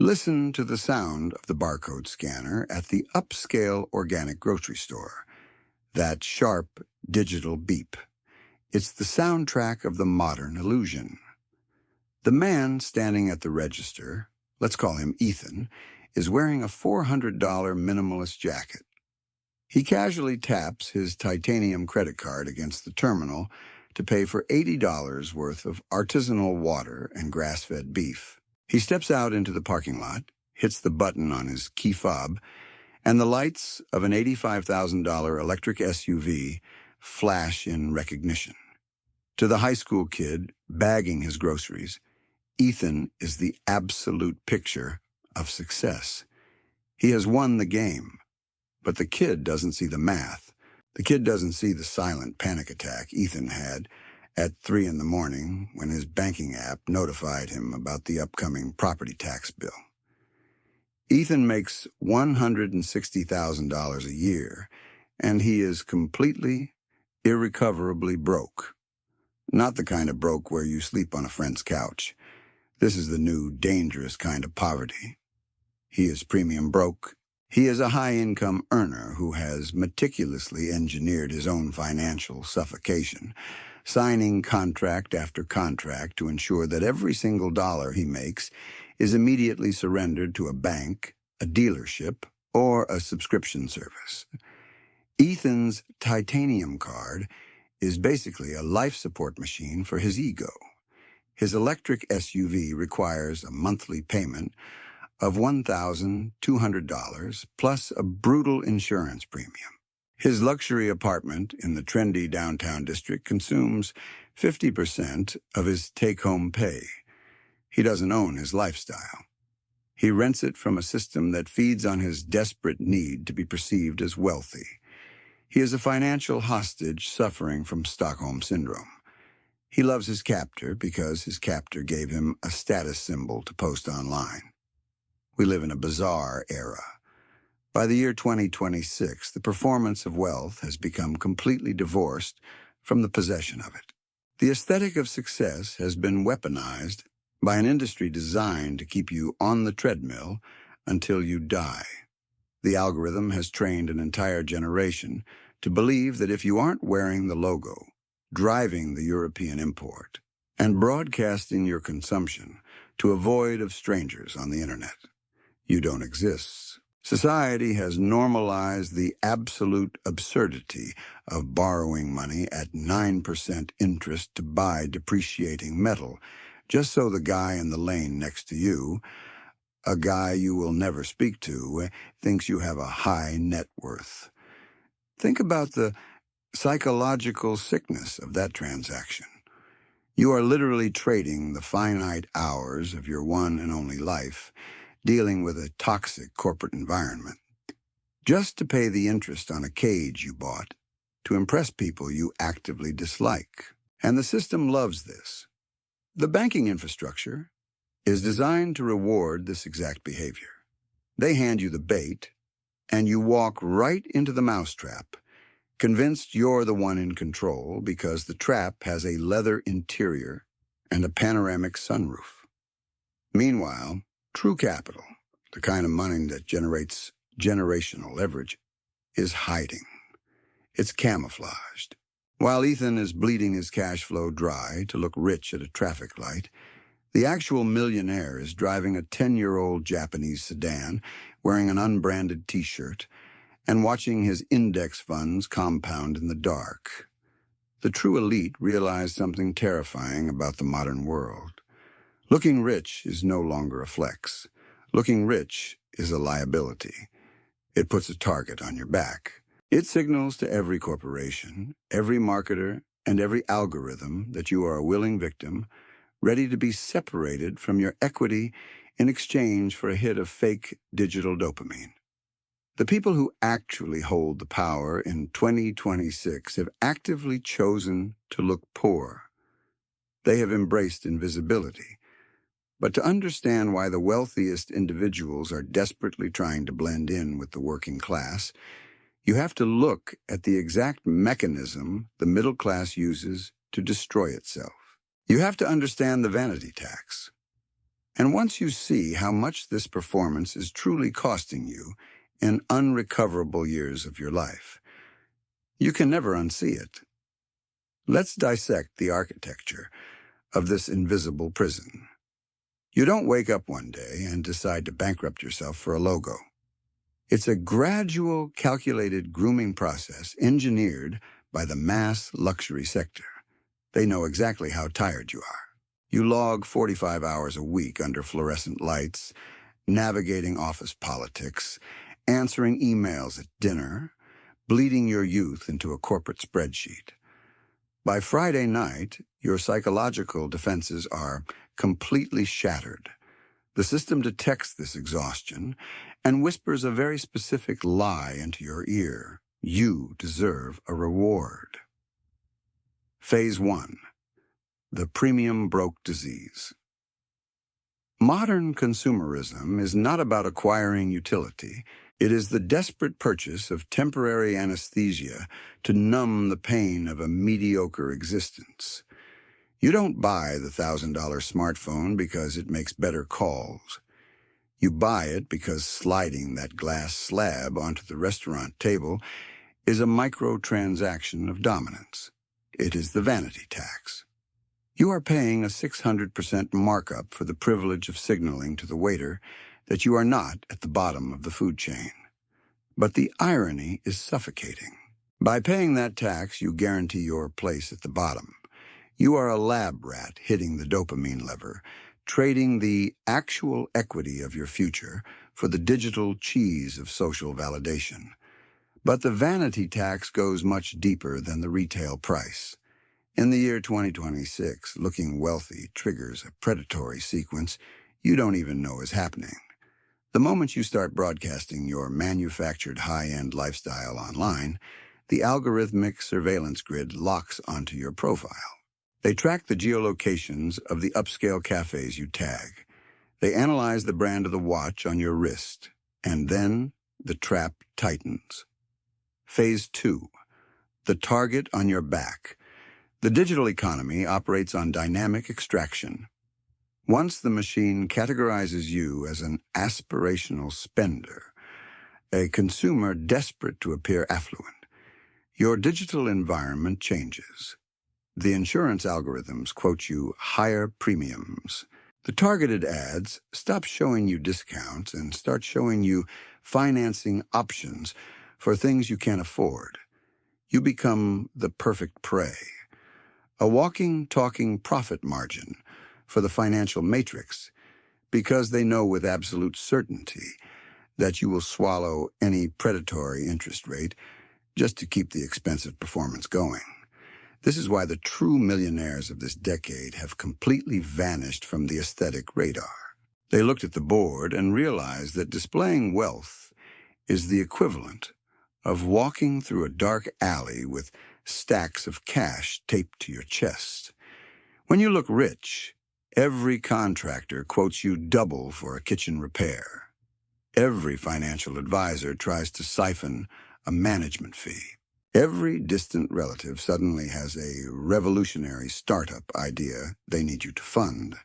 Listen to the sound of the barcode scanner at the upscale organic grocery store. That sharp digital beep. It's the soundtrack of the modern illusion. The man standing at the register, let's call him Ethan, is wearing a $400 minimalist jacket. He casually taps his titanium credit card against the terminal to pay for $80 worth of artisanal water and grass-fed beef. He steps out into the parking lot, hits the button on his key fob, and the lights of an $85,000 electric SUV flash in recognition. To the high school kid bagging his groceries, Ethan is the absolute picture of success. He has won the game, but the kid doesn't see the math. The kid doesn't see the silent panic attack Ethan had at 3 in the morning when his banking app notified him about the upcoming property tax bill. Ethan makes $160,000 a year, and he is completely, irrecoverably broke. Not the kind of broke where you sleep on a friend's couch. This is the new, dangerous kind of poverty. He is premium broke. He is a high-income earner who has meticulously engineered his own financial suffocation, signing contract after contract to ensure that every single dollar he makes is immediately surrendered to a bank, a dealership, or a subscription service. Ethan's titanium card is basically a life support machine for his ego. His electric SUV requires a monthly payment of $1,200 plus a brutal insurance premium. His luxury apartment in the trendy downtown district consumes 50% of his take-home pay. He doesn't own his lifestyle. He rents it from a system that feeds on his desperate need to be perceived as wealthy. He is a financial hostage suffering from Stockholm Syndrome. He loves his captor because his captor gave him a status symbol to post online. We live in a bizarre era. By the year 2026, the performance of wealth has become completely divorced from the possession of it. The aesthetic of success has been weaponized by an industry designed to keep you on the treadmill until you die. The algorithm has trained an entire generation to believe that if you aren't wearing the logo, driving the European import, and broadcasting your consumption to avoid of strangers on the internet, you don't exist. Society has normalized the absolute absurdity of borrowing money at 9% interest to buy depreciating metal, just so the guy in the lane next to you, a guy you will never speak to, thinks you have a high net worth. Think about the psychological sickness of that transaction. You are literally trading the finite hours of your one and only life, dealing with a toxic corporate environment, just to pay the interest on a cage you bought to impress people you actively dislike. And the system loves this. The banking infrastructure is designed to reward this exact behavior. They hand you the bait, and you walk right into the mousetrap, convinced you're the one in control because the trap has a leather interior and a panoramic sunroof. Meanwhile, true capital, the kind of money that generates generational leverage, is hiding. It's camouflaged. While Ethan is bleeding his cash flow dry to look rich at a traffic light, the actual millionaire is driving a 10-year-old Japanese sedan, wearing an unbranded T-shirt, and watching his index funds compound in the dark. The true elite realized something terrifying about the modern world. Looking rich is no longer a flex. Looking rich is a liability. It puts a target on your back. It signals to every corporation, every marketer, and every algorithm that you are a willing victim, ready to be separated from your equity in exchange for a hit of fake digital dopamine. The people who actually hold the power in 2026 have actively chosen to look poor. They have embraced invisibility. But to understand why the wealthiest individuals are desperately trying to blend in with the working class, you have to look at the exact mechanism the middle class uses to destroy itself. You have to understand the vanity tax. And once you see how much this performance is truly costing you in unrecoverable years of your life, you can never unsee it. Let's dissect the architecture of this invisible prison. You don't wake up one day and decide to bankrupt yourself for a logo. It's a gradual, calculated grooming process engineered by the mass luxury sector. They know exactly how tired you are. You log 45 hours a week under fluorescent lights, navigating office politics, answering emails at dinner, bleeding your youth into a corporate spreadsheet. By Friday night, your psychological defenses are completely shattered. The system detects this exhaustion and whispers a very specific lie into your ear. You deserve a reward. Phase 1. The premium broke disease. Modern consumerism is not about acquiring utility. It is the desperate purchase of temporary anesthesia to numb the pain of a mediocre existence. You don't buy the $1,000 smartphone because it makes better calls. You buy it because sliding that glass slab onto the restaurant table is a microtransaction of dominance. It is the vanity tax. You are paying a 600% markup for the privilege of signaling to the waiter that you are not at the bottom of the food chain. But the irony is suffocating. By paying that tax, you guarantee your place at the bottom. You are a lab rat hitting the dopamine lever, trading the actual equity of your future for the digital cheese of social validation. But the vanity tax goes much deeper than the retail price. In the year 2026, looking wealthy triggers a predatory sequence you don't even know is happening. The moment you start broadcasting your manufactured high-end lifestyle online, the algorithmic surveillance grid locks onto your profile. They track the geolocations of the upscale cafes you tag. They analyze the brand of the watch on your wrist, and then the trap tightens. Phase 2. The target on your back. The digital economy operates on dynamic extraction. Once the machine categorizes you as an aspirational spender, a consumer desperate to appear affluent, your digital environment changes. The insurance algorithms quote you higher premiums. The targeted ads stop showing you discounts and start showing you financing options for things you can't afford. You become the perfect prey. A walking, talking profit margin for the financial matrix, because they know with absolute certainty that you will swallow any predatory interest rate just to keep the expensive performance going. This is why the true millionaires of this decade have completely vanished from the aesthetic radar. They looked at the board and realized that displaying wealth is the equivalent of walking through a dark alley with stacks of cash taped to your chest. When you look rich, every contractor quotes you double for a kitchen repair. Every financial advisor tries to siphon a management fee. Every distant relative suddenly has a revolutionary startup idea they need you to fund.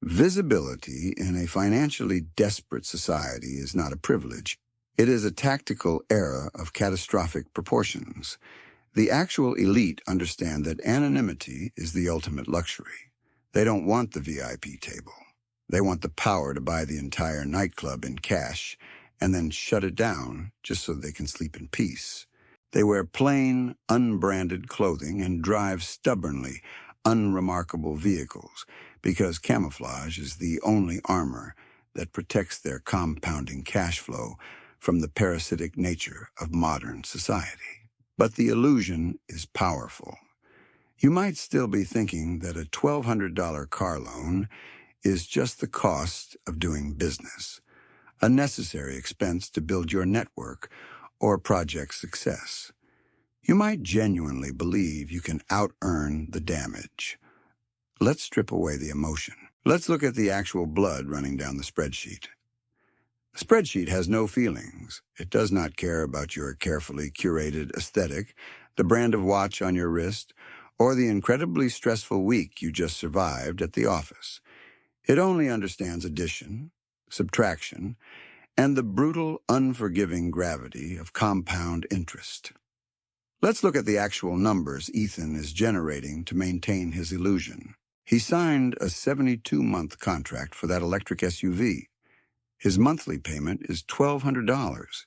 Visibility in a financially desperate society is not a privilege. It is a tactical era of catastrophic proportions. The actual elite understand that anonymity is the ultimate luxury. They don't want the VIP table. They want the power to buy the entire nightclub in cash and then shut it down just so they can sleep in peace. They wear plain, unbranded clothing and drive stubbornly unremarkable vehicles because camouflage is the only armor that protects their compounding cash flow from the parasitic nature of modern society. But the illusion is powerful. You might still be thinking that a $1,200 car loan is just the cost of doing business, a necessary expense to build your network or project success. You might genuinely believe you can out-earn the damage. Let's strip away the emotion. Let's look at the actual blood running down the spreadsheet. The spreadsheet has no feelings. It does not care about your carefully curated aesthetic, the brand of watch on your wrist, or the incredibly stressful week you just survived at the office. It only understands addition, subtraction, and the brutal, unforgiving gravity of compound interest. Let's look at the actual numbers Ethan is generating to maintain his illusion. He signed a 72-month contract for that electric SUV. His monthly payment is $1,200.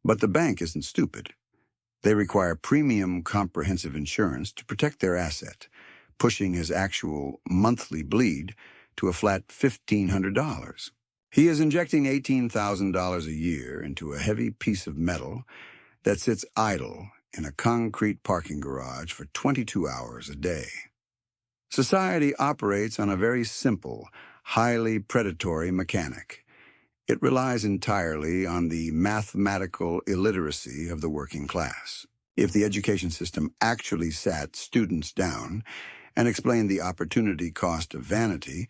But the bank isn't stupid. They require premium comprehensive insurance to protect their asset, pushing his actual monthly bleed to a flat $1,500. He is injecting $18,000 a year into a heavy piece of metal that sits idle in a concrete parking garage for 22 hours a day. Society operates on a very simple, highly predatory mechanic. It relies entirely on the mathematical illiteracy of the working class. If the education system actually sat students down and explained the opportunity cost of vanity,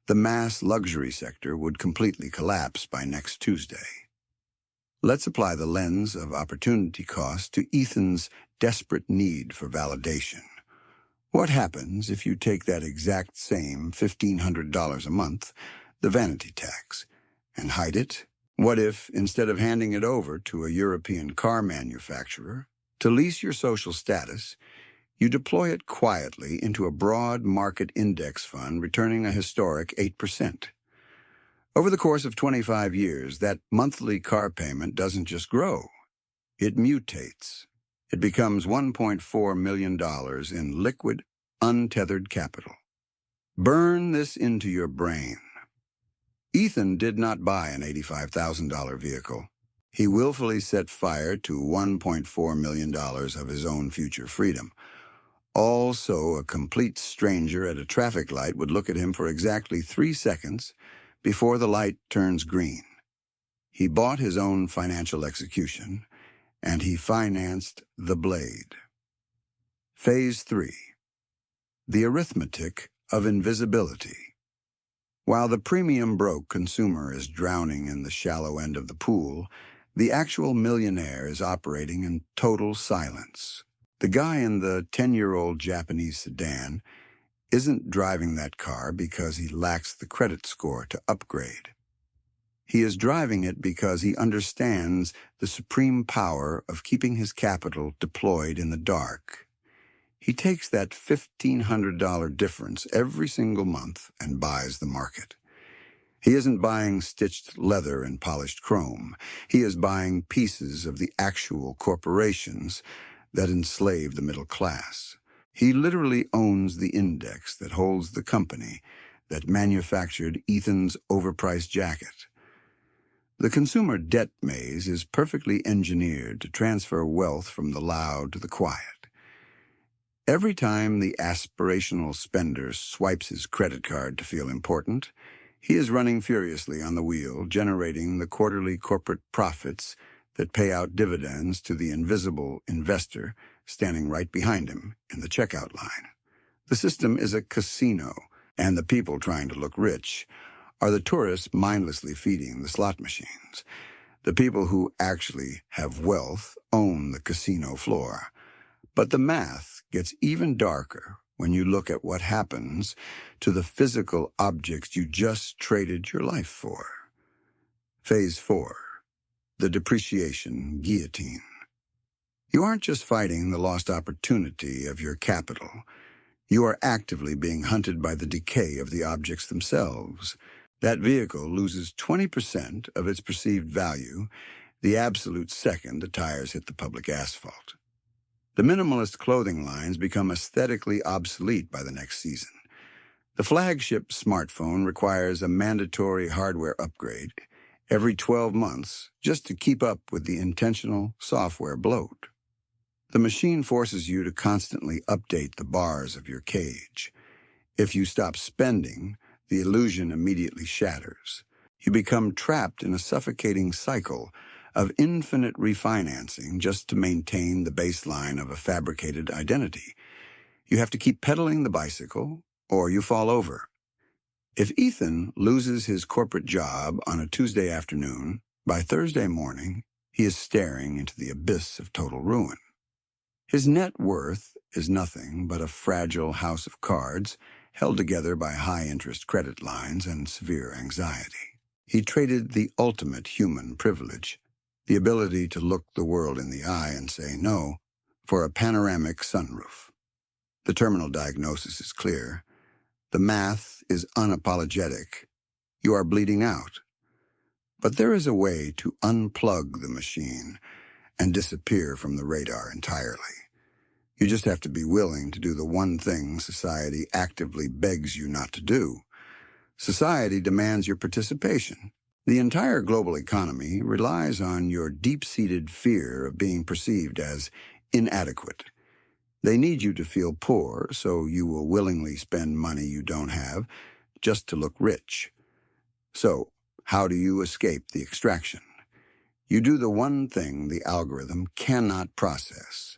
the mass luxury sector would completely collapse by next Tuesday. Let's apply the lens of opportunity cost to Ethan's desperate need for validation. What happens if you take that exact same $1,500 a month, the vanity tax, and hide it? What if, instead of handing it over to a European car manufacturer to lease your social status, you deploy it quietly into a broad market index fund returning a historic 8%? Over the course of 25 years, that monthly car payment doesn't just grow, it mutates. It becomes $1.4 million in liquid, untethered capital. Burn this into your brain. Ethan did not buy an $85,000 vehicle. He willfully set fire to $1.4 million of his own future freedom. Also, a complete stranger at a traffic light would look at him for exactly 3 seconds before the light turns green. He bought his own financial execution, and he financed the blade. Phase 3. The arithmetic of invisibility. While the premium broke consumer is drowning in the shallow end of the pool, the actual millionaire is operating in total silence. The guy in the 10-year-old Japanese sedan isn't driving that car because he lacks the credit score to upgrade. He is driving it because he understands the supreme power of keeping his capital deployed in the dark. He takes that $1,500 difference every single month and buys the market. He isn't buying stitched leather and polished chrome. He is buying pieces of the actual corporations that enslave the middle class. He literally owns the index that holds the company that manufactured Ethan's overpriced jacket. The consumer debt maze is perfectly engineered to transfer wealth from the loud to the quiet. Every time the aspirational spender swipes his credit card to feel important, he is running furiously on the wheel, generating the quarterly corporate profits that pay out dividends to the invisible investor standing right behind him in the checkout line. The system is a casino, and the people trying to look rich are the tourists mindlessly feeding the slot machines. The people who actually have wealth own the casino floor. But the math gets even darker when you look at what happens to the physical objects you just traded your life for. Phase 4. The depreciation guillotine. You aren't just fighting the lost opportunity of your capital. You are actively being hunted by the decay of the objects themselves. That vehicle loses 20% of its perceived value the absolute second the tires hit the public asphalt. The minimalist clothing lines become aesthetically obsolete by the next season. The flagship smartphone requires a mandatory hardware upgrade every 12 months just to keep up with the intentional software bloat. The machine forces you to constantly update the bars of your cage. If you stop spending, the illusion immediately shatters. You become trapped in a suffocating cycle of infinite refinancing just to maintain the baseline of a fabricated identity. You have to keep pedaling the bicycle, or you fall over. If Ethan loses his corporate job on a Tuesday afternoon, by Thursday morning, he is staring into the abyss of total ruin. His net worth is nothing but a fragile house of cards, held together by high-interest credit lines and severe anxiety. He traded the ultimate human privilege, the ability to look the world in the eye and say no, for a panoramic sunroof. The terminal diagnosis is clear. The math is unapologetic. You are bleeding out. But there is a way to unplug the machine and disappear from the radar entirely. You just have to be willing to do the one thing society actively begs you not to do. Society demands your participation. The entire global economy relies on your deep-seated fear of being perceived as inadequate. They need you to feel poor, so you will willingly spend money you don't have just to look rich. So, how do you escape the extraction? You do the one thing the algorithm cannot process.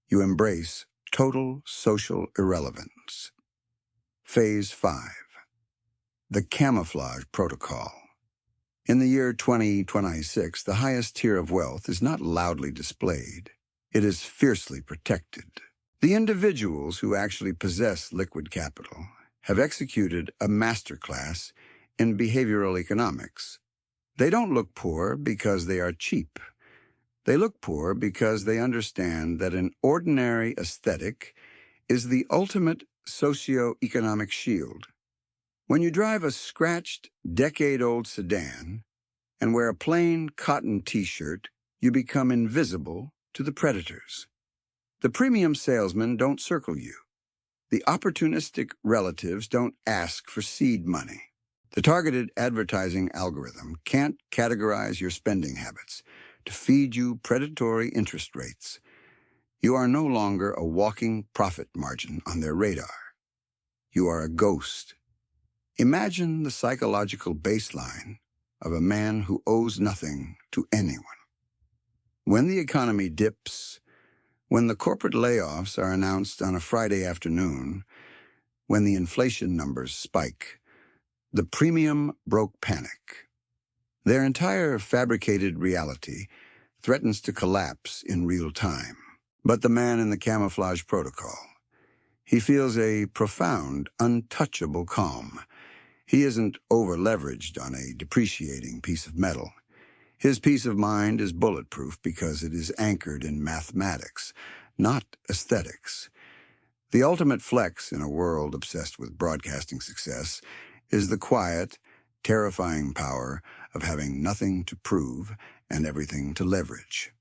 You embrace total social irrelevance. Phase 5. The Camouflage Protocol. In the year 2026, the highest tier of wealth is not loudly displayed. It is fiercely protected. The individuals who actually possess liquid capital have executed a masterclass in behavioral economics. They don't look poor because they are cheap. They look poor because they understand that an ordinary aesthetic is the ultimate socio-economic shield. When you drive a scratched, decade-old sedan and wear a plain cotton t-shirt, you become invisible to the predators. The premium salesmen don't circle you. The opportunistic relatives don't ask for seed money. The targeted advertising algorithm can't categorize your spending habits to feed you predatory interest rates. You are no longer a walking profit margin on their radar. You are a ghost. Imagine the psychological baseline of a man who owes nothing to anyone. When the economy dips, when the corporate layoffs are announced on a Friday afternoon, when the inflation numbers spike, the premium broke panic. Their entire fabricated reality threatens to collapse in real time. But the man in the camouflage protocol, he feels a profound, untouchable calm. He isn't over-leveraged on a depreciating piece of metal. His peace of mind is bulletproof because it is anchored in mathematics, not aesthetics. The ultimate flex in a world obsessed with broadcasting success is the quiet, terrifying power of having nothing to prove and everything to leverage.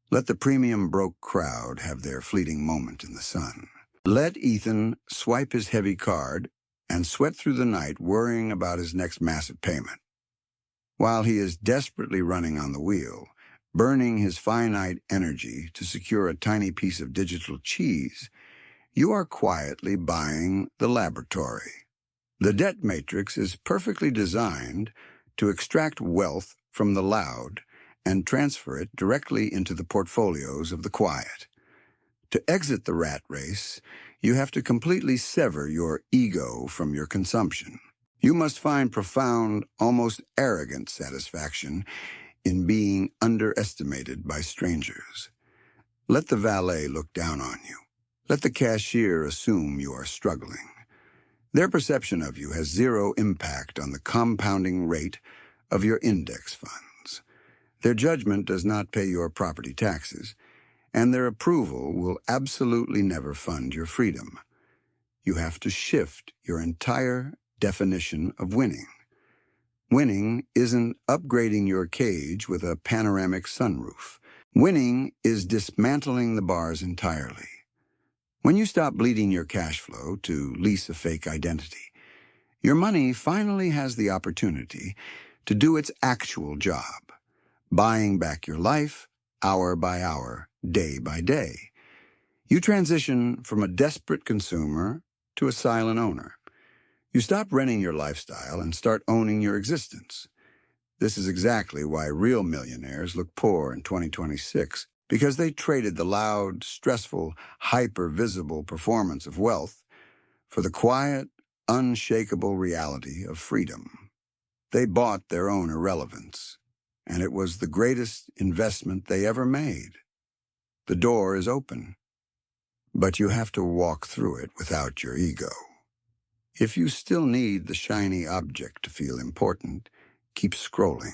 Let the premium broke crowd have their fleeting moment in the sun. Let Ethan swipe his heavy card and sweat through the night worrying about his next massive payment. While he is desperately running on the wheel, burning his finite energy to secure a tiny piece of digital cheese, you are quietly buying the laboratory. The debt matrix is perfectly designed to extract wealth from the loud and transfer it directly into the portfolios of the quiet. To exit the rat race, you have to completely sever your ego from your consumption. You must find profound, almost arrogant satisfaction in being underestimated by strangers. Let the valet look down on you. Let the cashier assume you are struggling. Their perception of you has zero impact on the compounding rate of your index funds. Their judgment does not pay your property taxes, and their approval will absolutely never fund your freedom. You have to shift your entire definition of winning. Winning isn't upgrading your cage with a panoramic sunroof. Winning is dismantling the bars entirely. When you stop bleeding your cash flow to lease a fake identity, your money finally has the opportunity to do its actual job, buying back your life hour by hour, day by day. You transition from a desperate consumer to a silent owner. You stop renting your lifestyle and start owning your existence. This is exactly why real millionaires look poor in 2026, because they traded the loud, stressful, hyper-visible performance of wealth for the quiet, unshakable reality of freedom. They bought their own irrelevance, and it was the greatest investment they ever made. The door is open, but you have to walk through it without your ego. If you still need the shiny object to feel important, keep scrolling.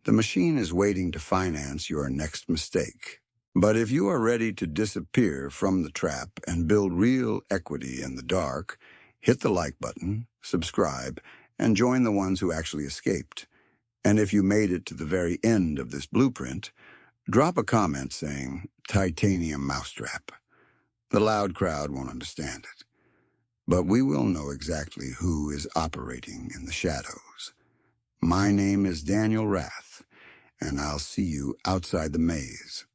The machine is waiting to finance your next mistake. But if you are ready to disappear from the trap and build real equity in the dark, hit the like button, subscribe, and join the ones who actually escaped. And if you made it to the very end of this blueprint, drop a comment saying, "Titanium Mousetrap." The loud crowd won't understand it, but we will know exactly who is operating in the shadows. My name is Daniel Rath, and I'll see you outside the maze.